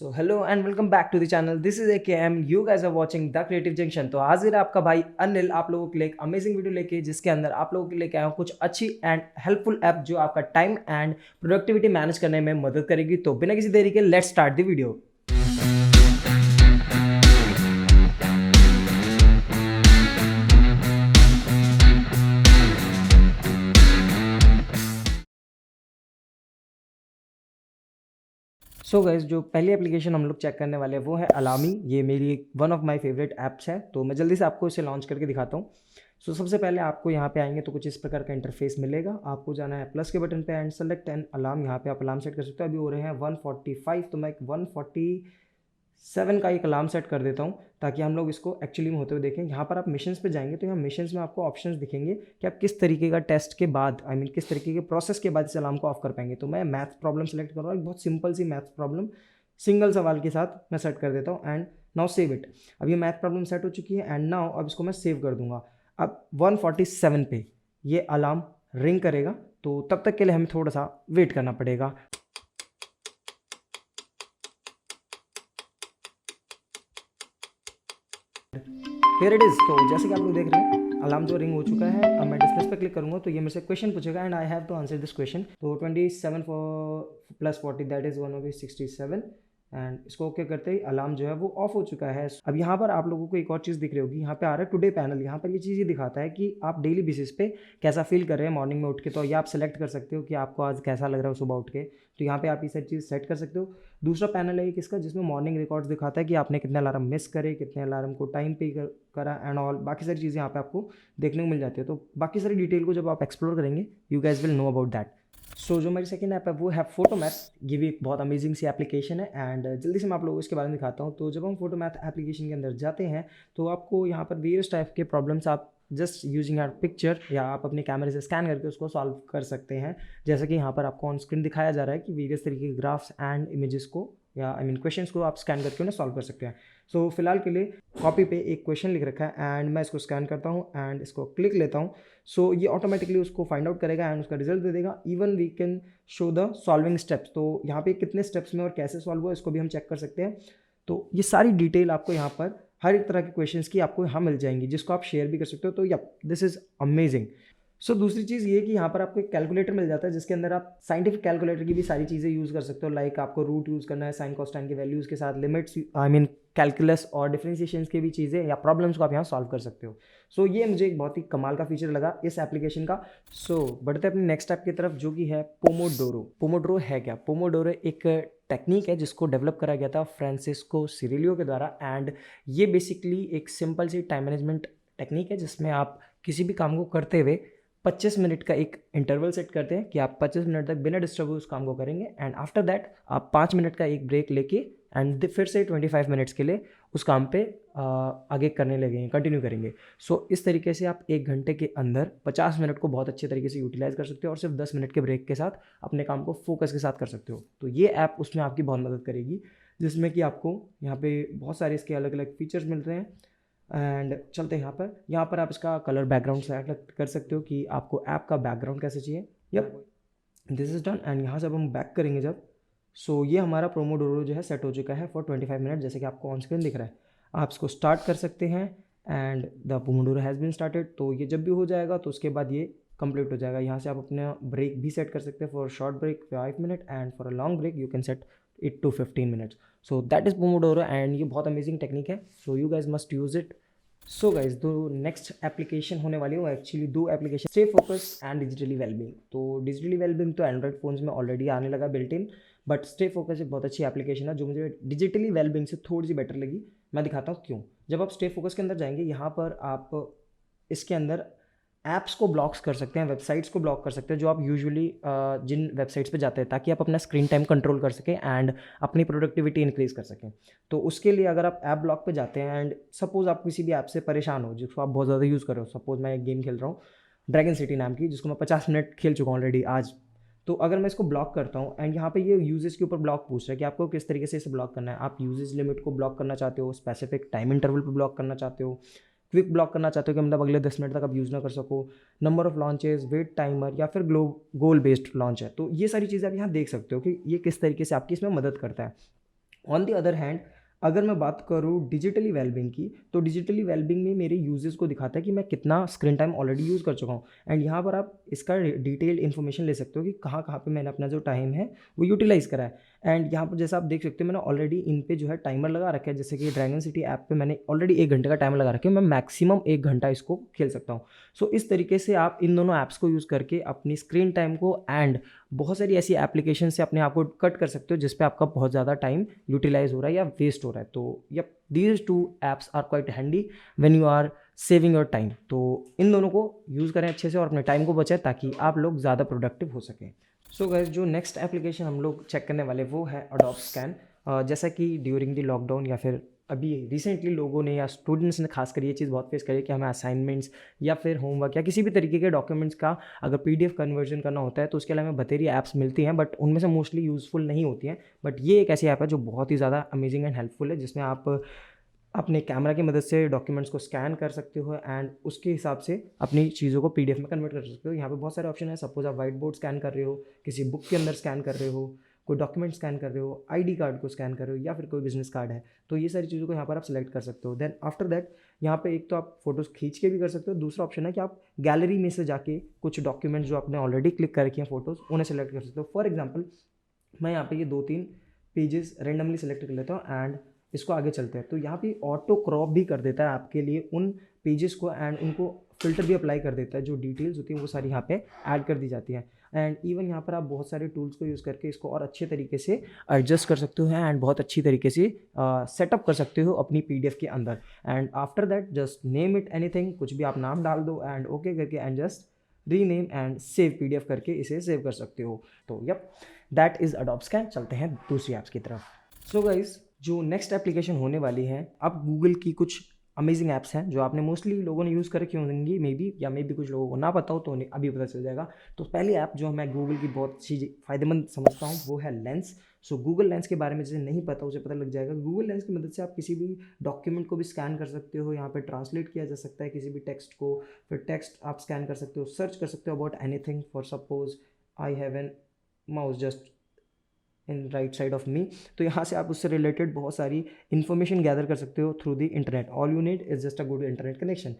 So hello and welcome back to the channel. This is AKM। You guys are watching the creative junction. तो हाजिर है आपका भाई अनिल आप लोगों के लिए एक अमेजिंग वीडियो लेके, जिसके अंदर आप लोगों के लिए आया हूँ कुछ अच्छी एंड हेल्पफुल ऐप जो आपका टाइम एंड प्रोडक्टिविटी मैनेज करने में मदद करेगी। तो बिना किसी देरी के let's start the video. So guys, जो पहली एप्लीकेशन हम लोग चेक करने वाले हैं वो है अलामी। ये मेरी one of my favourite apps है, तो मैं जल्दी से आपको इसे लॉन्च करके दिखाता हूँ। सो सबसे पहले आपको यहाँ पे आएंगे तो कुछ इस प्रकार का इंटरफेस मिलेगा। आपको जाना है प्लस के बटन पे एंड सेलेक्ट एन अलार्म। यहाँ पे आप अलार्म सेट कर सकते हो। अभी हो रहे हैं 1:45, तो मैं एक 1:47 का एक अलार्म सेट कर देता हूँ ताकि हम लोग इसको एक्चुअली में होते हुए देखें। यहाँ पर आप मिशंस पे जाएंगे तो यहाँ मिशंस में आपको ऑप्शंस दिखेंगे कि आप किस तरीके का टेस्ट के बाद किस तरीके के प्रोसेस के बाद इस अलार्म को ऑफ कर पाएंगे। तो मैं मैथ्स प्रॉब्लम सेलेक्ट कर रहा हूँ, एक बहुत सिंपल सी मैथ्स प्रॉब्लम सिंगल सवाल के साथ मैं सेट कर देता हूँ एंड नाउ सेव इट। अब ये मैथ प्रॉब्लम सेट हो चुकी है एंड नाउ अब इसको मैं सेव कर दूंगा। अब 1:47 पे ये अलार्म रिंग करेगा, तो तब तक के लिए हमें थोड़ा सा वेट करना पड़ेगा। Here it is. तो जैसे कि आप लोग देख रहे हैं अलार्म जो रिंग हो चुका है। अब मैं डिस्प्लेस पे क्लिक करूंगा तो ये मेरे से क्वेश्चन पूछेगा and I have to answer this question. तो 27 प्लस 40 दैट इज 1/67 एंड इसको ओके करते ही अलार्म जो है वो ऑफ हो चुका है। अब यहाँ पर आप लोगों को एक और चीज़ दिख रही होगी, यहाँ पे आ रहा है टुडे पैनल। यहाँ पर ये चीज़ ये दिखाता है कि आप डेली बेसिस पे कैसा फील कर रहे हैं मॉर्निंग में उठ के। तो ये आप सेलेक्ट कर सकते हो कि आपको आज कैसा लग रहा है सुबह उठ के। तो यहाँ पे आप ये सारी चीज़ सेट कर सकते हो। दूसरा पैनल है किसका, जिसमें मॉर्निंग रिकॉर्ड्स दिखाता है कि आपने कितने अलार्म मिस करे, कितने अलार्म को टाइम पे करा एंड ऑल। बाकी सारी चीज़ें यहाँ पे आपको देखने को मिल जाती है। तो बाकी सारी डिटेल को जब आप एक्सप्लोर करेंगे you guys will know about that. So जो मेरी सेकंड ऐप है वो है फोटो मैथ। ये भी एक बहुत अमेजिंग सी एप्लीकेशन है एंड जल्दी से मैं आप लोगों को इसके बारे में दिखाता हूँ। तो जब हम फोटो मैथ एप्लीकेशन के अंदर जाते हैं तो आपको यहाँ पर वेरियस टाइप के प्रॉब्लम्स आप जस्ट यूजिंग आर पिक्चर या आप अपने कैमरे से स्कैन करके उसको सॉल्व कर सकते हैं। जैसे कि यहाँ पर आपको ऑन स्क्रीन दिखाया जा रहा है कि वेरियस तरीके के ग्राफ्स एंड इमेजेस को या क्वेश्चंस को आप स्कैन करके उन्हें सॉल्व कर सकते हैं। सो फिलहाल के लिए कॉपी पे एक क्वेश्चन लिख रखा है एंड मैं इसको स्कैन करता हूँ एंड इसको क्लिक लेता हूँ। सो ये ऑटोमेटिकली उसको फाइंड आउट करेगा एंड उसका रिजल्ट दे देगा। Even we can show the solving steps. तो यहाँ पे कितने स्टेप्स में और कैसे सॉल्व हुआ इसको भी हम चेक कर सकते हैं। तो ये सारी डिटेल आपको यहाँ पर हर एक तरह के क्वेश्चंस की आपको यहाँ मिल जाएंगी, जिसको आप शेयर भी कर सकते हो। तो या दिस इज अमेजिंग। सो दूसरी चीज़ ये कि यहाँ पर आपको एक कैलकुलेटर मिल जाता है जिसके अंदर आप साइंटिफिक कैलकुलेटर की भी सारी चीज़ें यूज़ कर सकते हो। लाइक आपको रूट यूज़ करना है, साइन कॉस्टाइन की वैल्यूज़ के साथ लिमिट्स कैलकुलस और डिफरेंशिएशन की भी चीज़ें या प्रॉब्लम्स को आप यहाँ सॉल्व कर सकते हो। सो ये मुझे एक बहुत ही कमाल का फीचर लगा इस एप्लीकेशन का। सो बढ़ते अपने नेक्स्ट ऐप की तरफ जो कि है पोमोडोरो। पोमोडोरो है क्या? पोमोडोरो एक टेक्निक है जिसको डेवलप करा गया था फ्रांसिस्को सिरिलियो के द्वारा एंड ये बेसिकली एक सिंपल सी टाइम मैनेजमेंट टेक्निक है जिसमें आप किसी भी काम को करते हुए 25 मिनट का एक इंटरवल सेट करते हैं कि आप 25 मिनट तक बिना डिस्टर्ब हुए उस काम को करेंगे एंड आफ्टर दैट आप 5 मिनट का एक ब्रेक लेके एंड फिर से 25 मिनट्स के लिए उस काम पे आगे करने लगेंगे, कंटिन्यू करेंगे। सो इस तरीके से आप एक घंटे के अंदर 50 मिनट को बहुत अच्छे तरीके से यूटिलाइज कर सकते हो और सिर्फ 10 मिनट के ब्रेक के साथ अपने काम को फोकस के साथ कर सकते हो। तो ये ऐप उसमें आपकी बहुत मदद करेगी, जिसमें कि आपको यहाँ पे बहुत सारे इसके अलग अलग फीचर्स मिल रहे हैं। एंड चलते हैं यहाँ पर आप इसका कलर बैकग्राउंड सेलेक्ट कर सकते हो कि आपको ऐप का बैकग्राउंड कैसे चाहिए। Yup, this is done and यहाँ से अब हम बैक करेंगे जब। सो ये हमारा प्रोमोडोरो जो है सेट हो चुका है फॉर 25 मिनट, जैसे कि आपको ऑन स्क्रीन दिख रहा है। आप इसको स्टार्ट कर सकते हैं and the pomodoro has been started. तो ये जब भी हो जाएगा तो उसके बाद ये कंप्लीट हो जाएगा। यहाँ से आप अपना ब्रेक भी सेट कर सकते हैं। For short break 5 minute and for a long break you can set it to 15 minutes. So that is pomodoro and ये बहुत अमेजिंग टेक्निक है। So you guys must use it. So guys, दो next application होने वाली है वो actually दो application, stay focus and digitally wellbeing. तो डिजिटली वेलबींग तो एंड्रॉइड फोन्स में ऑलरेडी आने लगा built in, but stay focus एक बहुत अच्छी एप्लीकेशन है जो मुझे डिजिटली वेलबींग से थोड़ी सी बेटर लगी। मैं दिखाता हूँ क्यों। जब आप स्टे फोकस के अंदर जाएंगे यहाँ पर आप इसके अंदर ऐप्स को ब्लॉक्स कर सकते हैं, वेबसाइट्स को ब्लॉक कर सकते हैं जो आप यूजुअली जिन वेबसाइट्स पे जाते हैं, ताकि आप अपना स्क्रीन टाइम कंट्रोल कर सकें एंड अपनी प्रोडक्टिविटी इंक्रीज कर सकें। तो उसके लिए अगर आप ऐप ब्लॉक पे जाते हैं एंड सपोज आप किसी भी ऐप से परेशान हो जिसको आप बहुत ज़्यादा यूज़ कर रहे हो, सपोज मैं एक गेम खेल रहा हूँ ड्रैगन सिटी नाम की, जिसको मैं 50 मिनट खेल चुका हूँ ऑलरेडी आज। तो अगर मैं इसको ब्लॉक करता हूँ एंड यहाँ पे ये यूजेस के ऊपर ब्लॉक पूछ रहा है कि आपको किस तरीके से इसे ब्लॉक करना है। आप यूजेस लिमिट को ब्लॉक करना चाहते हो, स्पेसिफिक टाइम इंटरवल पर ब्लॉक करना चाहते हो, क्विक ब्लॉक करना चाहते हो कि मतलब अगले 10 मिनट तक आप यूज़ ना कर सको, number of launches, wait timer या फिर गोल बेस्ड लॉन्च है। तो ये सारी चीज़ें आप यहाँ देख सकते हो कि ये किस तरीके से आपकी इसमें मदद करता है। ऑन द अदर हैंड अगर मैं बात करूँ डिजिटली वेलबिंग की, तो डिजिटली वेलबिंग में मेरे यूजेस को दिखाता है कि मैं कितना स्क्रीन टाइम ऑलरेडी यूज़ कर चुका हूँ। एंड यहाँ पर आप इसका डिटेल्ड इन्फॉर्मेशन ले सकते हो कि कहाँ कहाँ पे मैंने अपना जो टाइम है वो यूटिलाइज़ करा है। एंड यहाँ पर जैसा आप देख सकते हो मैंने ऑलरेडी इन पे जो है टाइमर लगा रखा है, जैसे कि ड्रैगन सिटी ऐप पे मैंने ऑलरेडी 1 घंटे का टाइमर लगा रखा है, मैं मैक्सिमम 1 घंटा इसको खेल सकता हूँ। सो इस तरीके से आप इन दोनों ऐप्स को यूज़ करके अपनी स्क्रीन टाइम को एंड बहुत सारी ऐसी एप्लीकेशन से अपने आप को कट कर सकते हो जिस पे आपका बहुत ज़्यादा टाइम यूटिलाइज हो रहा है या वेस्ट हो रहा है। तो yup, these two apps are quite handy when you are saving your time. तो इन दोनों को यूज़ करें अच्छे से और अपने टाइम को बचाएं ताकि आप लोग ज़्यादा प्रोडक्टिव हो सकें। सो गाइस, जो नेक्स्ट एप्लीकेशन हम लोग चेक करने वाले वो है अडोब स्कैन। जैसा कि ड्यूरिंग द लॉकडाउन या फिर अभी रिसेंटली लोगों ने या स्टूडेंट्स ने खासकर ये चीज़ बहुत फेस करी है कि हमें असाइनमेंट्स या फिर होमवर्क या किसी भी तरीके के डॉक्यूमेंट्स का अगर पीडीएफ कन्वर्जन करना होता है तो उसके लिए हमें बतेरी ऐप्स मिलती हैं, बट उनमें से मोस्टली यूज़फुल नहीं होती हैं। बट ये एक ऐसी ऐप है जो बहुत ही ज़्यादा अमेजिंग एंड हेल्पफुल है, जिसमें आप अपने कैमरा की मदद से डॉक्यूमेंट्स को स्कैन कर सकते हो एंड उसके हिसाब से अपनी चीज़ों को पीडीएफ में कन्वर्ट कर सकते हो। यहाँ पे बहुत सारे ऑप्शन है। सपोज आप वाइट बोर्ड स्कैन कर रहे हो, किसी बुक के अंदर स्कैन कर रहे हो, कोई डॉक्यूमेंट स्कैन कर रहे हो, आईडी कार्ड को स्कैन कर रहे हो या फिर कोई बिजनेस कार्ड है, तो ये सारी चीज़ों को यहाँ पर आप सेलेक्ट कर सकते हो। देन आफ्टर दैट यहाँ पे एक तो आप फोटोज़ खींच के भी कर सकते हो, दूसरा ऑप्शन है कि आप गैलरी में से जाके कुछ डॉक्यूमेंट्स जो आपने ऑलरेडी क्लिक कर रखी हैं फोटोज़ उन्हें सेलेक्ट कर सकते हो। फॉर एग्जाम्पल मैं यहाँ पे ये 2-3 पेजेस रेंडमली सेलेक्ट कर लेता हूँ एंड इसको आगे चलते हैं। तो यहाँ पे ऑटो क्रॉप भी कर देता है आपके लिए उन पेजेस को एंड उनको फिल्टर भी अप्लाई कर देता है, जो डिटेल्स होती हैं वो सारी यहाँ पे ऐड कर दी जाती हैं। एंड इवन यहाँ पर आप बहुत सारे टूल्स को यूज़ करके इसको और अच्छे तरीके से एडजस्ट कर सकते हो एंड बहुत अच्छी तरीके से सेटअप कर सकते हो अपनी पीडीएफ के अंदर। And after that just name it anything, कुछ भी आप नाम डाल दो एंड ओके करके and just rename and save PDF करके इसे सेव कर सकते हो। तो yup, that is Adobe scan. चलते हैं दूसरी ऐप्स की तरफ। सो गाइज, जो नेक्स्ट एप्लीकेशन होने वाली है, अब गूगल की कुछ अमेजिंग ऐप्स हैं जो आपने मोस्टली लोगों ने यूज़ कर रखी होंगी मे बी, या मे बी कुछ लोगों को ना पता हो तो उन्हें अभी पता चल जाएगा। तो पहली ऐप जो मैं गूगल की बहुत अच्छी फ़ायदेमंद समझता हूँ वो है लेंस। सो गूगल लेंस के बारे में जिसे नहीं पता उसे पता लग जाएगा। गूगल लेंस की मदद से आप किसी भी डॉक्यूमेंट को भी स्कैन कर सकते हो, यहाँ पे ट्रांसलेट किया जा सकता है किसी भी टेक्स्ट को, फिर टेक्स्ट आप स्कैन कर सकते हो, सर्च कर सकते हो about anything. For suppose I have an mouse just in right side of me, तो यहाँ से आप उससे रिलेटेड बहुत सारी इन्फॉर्मेशन गैदर कर सकते हो through the internet. All you need is just a good internet connection.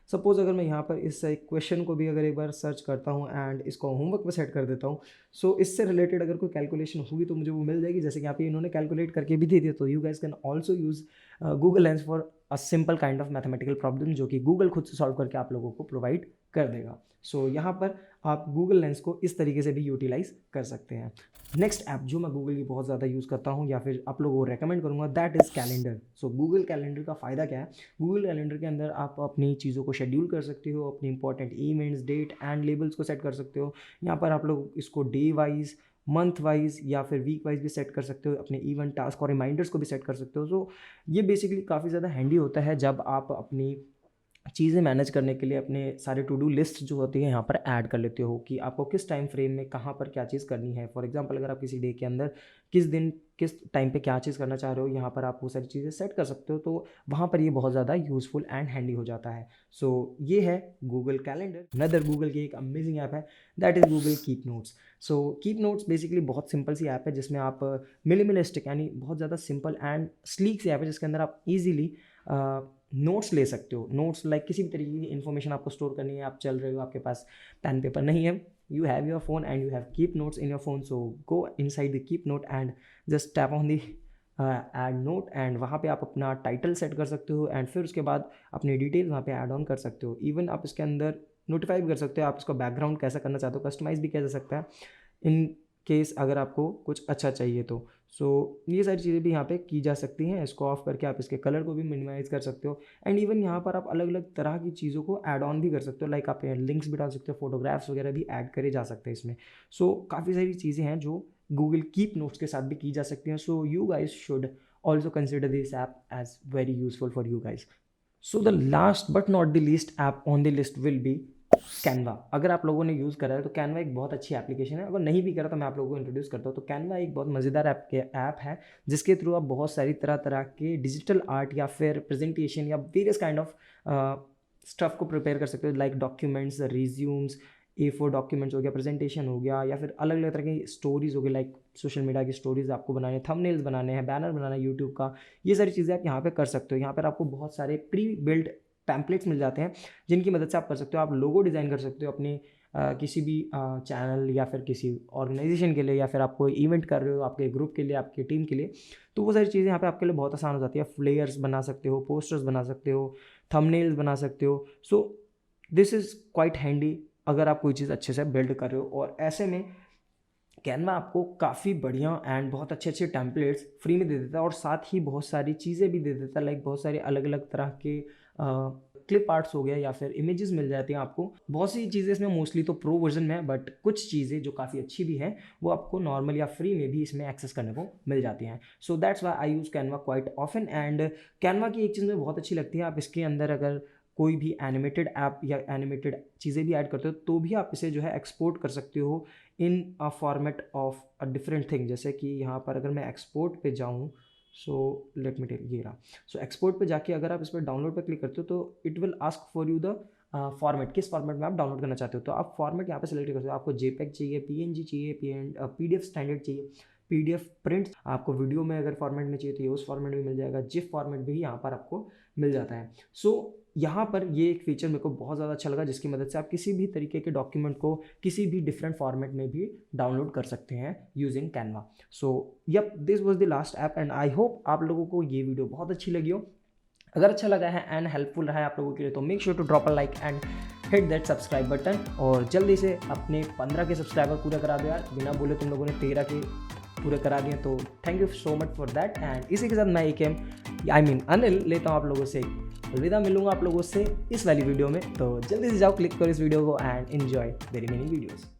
Suppose अगर मैं यहाँ पर इस क्वेश्चन को भी अगर एक बार सर्च करता हूँ एंड इसको होमवर्क पे सेट कर देता हूँ, सो इससे रिलेटेड अगर कोई कैलकुलेशन होगी तो मुझे वो मिल जाएगी, जैसे कि यहाँ पे इन्होंने कैलकुलेट करके भी दे दिया। तो you guys can also use Google lens for a simple kind of mathematical problem जो कि गूगल खुद से सॉल्व करके आप लोगों को प्रोवाइड कर देगा। सो यहाँ पर आप गूगल लेंस को इस तरीके से भी यूटिलाइज कर सकते हैं। नेक्स्ट ऐप जो मैं गूगल की बहुत ज़्यादा यूज़ करता हूँ या फिर आप लोगों को रेकमेंड करूँगा, that is calendar. So Google calendar का फ़ायदा क्या है? गूगल कैलेंडर के अंदर आप अपनी चीज़ों को शेड्यूल कर सकते हो, अपनी important events, date and labels को सेट कर सकते हो। यहाँ पर आप लोग इसको डे वाइज, मंथ वाइज या फिर वीक वाइज भी सेट कर सकते हो, अपने इवेंट, टास्क और रिमाइंडर्स को भी सेट कर सकते हो। सो ये बेसिकली काफ़ी ज़्यादा हैंडी होता है जब आप अपनी चीज़ें मैनेज करने के लिए अपने सारे टू डू लिस्ट जो होती है यहाँ पर ऐड कर लेते हो कि आपको किस टाइम फ्रेम में कहाँ पर क्या चीज़ करनी है। फॉर एग्जांपल अगर आप किसी डे के अंदर किस दिन किस टाइम पे क्या चीज़ करना चाह रहे हो, यहाँ पर आप वो सारी चीज़ें सेट कर सकते हो। तो वहाँ पर ये बहुत ज़्यादा यूज़फुल एंड हैंडी हो जाता है। सो ये है गूगल कैलेंडर। नदर गूगल की एक अमेजिंग ऐप है, that is Google Keep notes. So keep notes basically बहुत सिंपल सी ऐप है जिसमें आप मिनिमलिस्टिक यानी बहुत ज़्यादा सिंपल एंड स्लीक सी ऐप है जिसके अंदर आप ईजिली नोट्स ले सकते हो। नोट्स लाइक किसी भी तरीके की इन्फॉर्मेशन आपको स्टोर करनी है, आप चल रहे हो, आपके पास पेन पेपर नहीं है, you have your phone and you have keep notes in your phone, so go inside the keep note and just tap on the add note and वहाँ पे आप अपना टाइटल सेट कर सकते हो एंड फिर उसके बाद अपनी डिटेल वहाँ पे ऐड ऑन कर सकते हो। इवन आप इसके अंदर नोटिफाई भी कर सकते हो, आप इसका बैकग्राउंड कैसा करना चाहते हो, कस्टमाइज़ भी किया जा सकता है इन केस अगर आपको कुछ अच्छा चाहिए तो। सो ये सारी चीज़ें भी यहाँ पे की जा सकती हैं। इसको ऑफ करके आप इसके कलर को भी मिनिमाइज़ कर सकते हो एंड इवन यहाँ पर आप अलग अलग तरह की चीज़ों को ऐड ऑन भी कर सकते हो, लाइक आप लिंक्स भी डाल सकते हो, फोटोग्राफ्स वगैरह भी ऐड करे जा सकते हैं इसमें। सो काफ़ी सारी चीज़ें हैं जो गूगल कीप नोट्स के साथ भी की जा सकती हैं। So you guys should also consider this app as very useful for you guys. So the last but not the least app on the list will be Canva. अगर आप लोगों ने यूज़ करा है तो कैनवा एक बहुत अच्छी एप्लीकेशन है, अगर नहीं भी करा तो मैं आप लोगों को इंट्रोड्यूस करता हूँ। तो कैनवा एक बहुत मज़ेदार ऐप है जिसके थ्रू आप बहुत सारी तरह तरह के डिजिटल आर्ट या फिर प्रेजेंटेशन या वेरियस काइंड ऑफ स्टफ़ को प्रिपेयर कर सकते हो, like documents, resumes, A4 documents हो गया, प्रेजेंटेशन हो गया, या फिर अलग अलग तरह की स्टोरीज हो गई, लाइक सोशल मीडिया की स्टोरीज आपको बनाने, थंबनेल्स बनाने हैं, बैनर बनाना है यूट्यूब का, ये सारी चीज़ें आप यहाँ पे कर सकते हो। यहाँ पर आपको बहुत सारे प्री बिल्ड पैम्पलेट्स मिल जाते हैं जिनकी मदद से आप कर सकते हो। आप लोगो डिज़ाइन कर सकते हो अपने किसी भी चैनल या फिर किसी ऑर्गेनाइजेशन के लिए, या फिर आप कोई इवेंट कर रहे हो आपके ग्रुप के लिए, आपकी टीम के लिए, तो वो सारी चीज़ें यहाँ पे आपके लिए बहुत आसान हो जाती है। फ्लेयर्स बना सकते हो, पोस्टर्स बना सकते हो, थंबनेल्स बना सकते हो। So this is quite handy अगर आप कोई चीज़ अच्छे से बिल्ड कर रहे हो। और ऐसे में कैनवा आपको काफ़ी बढ़िया एंड बहुत अच्छे अच्छे टेम्पलेट्स फ्री में दे देता है, और साथ ही बहुत सारी चीज़ें भी दे देता है, लाइक बहुत सारे अलग अलग तरह के क्लिप आर्ट्स हो गया, या फिर इमेजेस मिल जाती हैं आपको। बहुत सी चीज़ें इसमें मोस्टली तो प्रो वर्जन में है, बट कुछ चीज़ें जो काफ़ी अच्छी भी हैं वो आपको नॉर्मल या फ्री में भी इसमें एक्सेस करने को मिल जाती हैं। So that's why I use Canva quite often. And Canva की एक चीज़ मुझे बहुत अच्छी लगती है, आप इसके अंदर अगर कोई भी एनिमेटेड ऐप या एनिमेटेड चीज़ें भी ऐड करते हो तो भी आप इसे जो है एक्सपोर्ट कर सकते हो in a format of a different thing. जैसे कि यहाँ पर अगर मैं एक्सपोर्ट पे जाऊँ, सो लेट मी टेल, ये रहा। सो एक्सपोर्ट पे जाके अगर आप इस पर डाउनलोड पे क्लिक करते हो तो it will ask for you the format, किस फॉर्मेट में आप डाउनलोड करना चाहते हो। तो आप फॉर्मेट यहाँ पे सेलेक्ट कर सकते हो। आपको जेपेग चाहिए, पीएनजी चाहिए, पीडीएफ स्टैंडर्ड चाहिए, पीडीएफ प्रिंट, आपको वीडियो में अगर फॉर्मेट में चाहिए तो ये उस फॉर्मेट में मिल जाएगा, जिफ फॉर्मेट भी यहाँ पर आपको मिल जाता है। सो यहाँ पर ये एक फीचर मेरे को बहुत ज़्यादा अच्छा लगा, जिसकी मदद से आप किसी भी तरीके के डॉक्यूमेंट को किसी भी डिफरेंट फॉर्मेट में भी डाउनलोड कर सकते हैं using Canva. So yup, this was the last app and I hope आप लोगों को ये वीडियो बहुत अच्छी लगी हो। अगर अच्छा लगा है एंड हेल्पफुल रहा है आप लोगों के लिए तो make sure to drop a like and hit that subscribe button, और जल्दी से अपने 15 के सब्सक्राइबर पूरे करा दो यार, बिना बोले तुम लोगों ने 13 के पूरे करा दिए, तो thank you so much for that. And इसी के साथ मैं अनिल लेता हूँ आप लोगों से अलविदा, मिलूंगा आप लोगों से इस वाली वीडियो में। तो जल्दी से जाओ, क्लिक करो इस वीडियो को and enjoy very many videos.